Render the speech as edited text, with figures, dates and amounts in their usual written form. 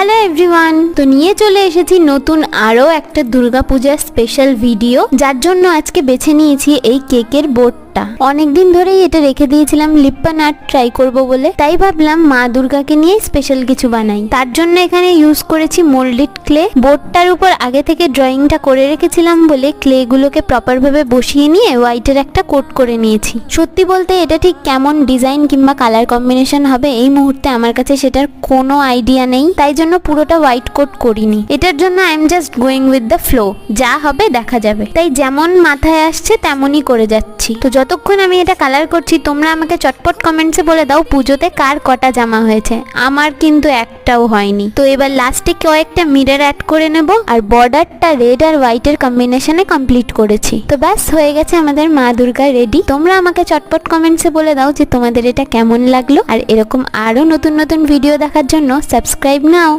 Hello everyone, তো নিয়ে চলে এসেছি নতুন আরো একটা দুর্গাপূজার স্পেশাল ভিডিও, যার জন্য আজকে বেছে নিয়েছি এই কেকের বোর্ডটা। অনেকদিন ধরেই এটা রেখে দিয়েছিলাম লিপ্পান আর্ট ট্রাই করব বলে, তাই ভাবলাম মা দুর্গাকে নিয়ে স্পেশাল কিছু বানাই। তার জন্য এখানে ইউজ করেছি মোল্ডেড ক্লে। বোর্ডটার উপর আগে থেকে ড্রয়িংটা করে রেখেছিলাম বলে ক্লে গুলোকে প্রপার ভাবে বসিয়ে নিয়ে হোয়াইটের একটা কোট করে নিয়েছি। সত্যি বলতে এটা ঠিক কেমন ডিজাইন কিংবা কালার কম্বিনেশন হবে এই মুহূর্তে আমার কাছে সেটার কোনো আইডিয়া নেই, তাই জন্য পুরোটা হোয়াইট কোট করিনি। এটার জন্য I am just going with the flow, যা হবে দেখা যাবে। তাই যেমন মাথায় আসছে তেমনই করে যাচ্ছি। তো যতক্ষণ আমি এটা কালার করছি তোমরা আমাকে চটপট কমেন্টসে বলে দাও পুজোতে কার কটা জামা হয়েছে। আমার কিন্তু একটাও হয়নি। তো এবার লাস্টে কয়েকটা মিরর অ্যাড করে নেব, আর বর্ডারটা রেড আর হোয়াইটের কম্বিনেশনে কমপ্লিট করেছি। তো ব্যাস হয়ে গেছে আমাদের মা দুর্গা রেডি। তোমরা আমাকে চটপট কমেন্টসে বলে দাও যে তোমাদের এটা কেমন লাগলো, আর এরকম আরো নতুন নতুন ভিডিও দেখার জন্য সাবস্ক্রাইব নাও।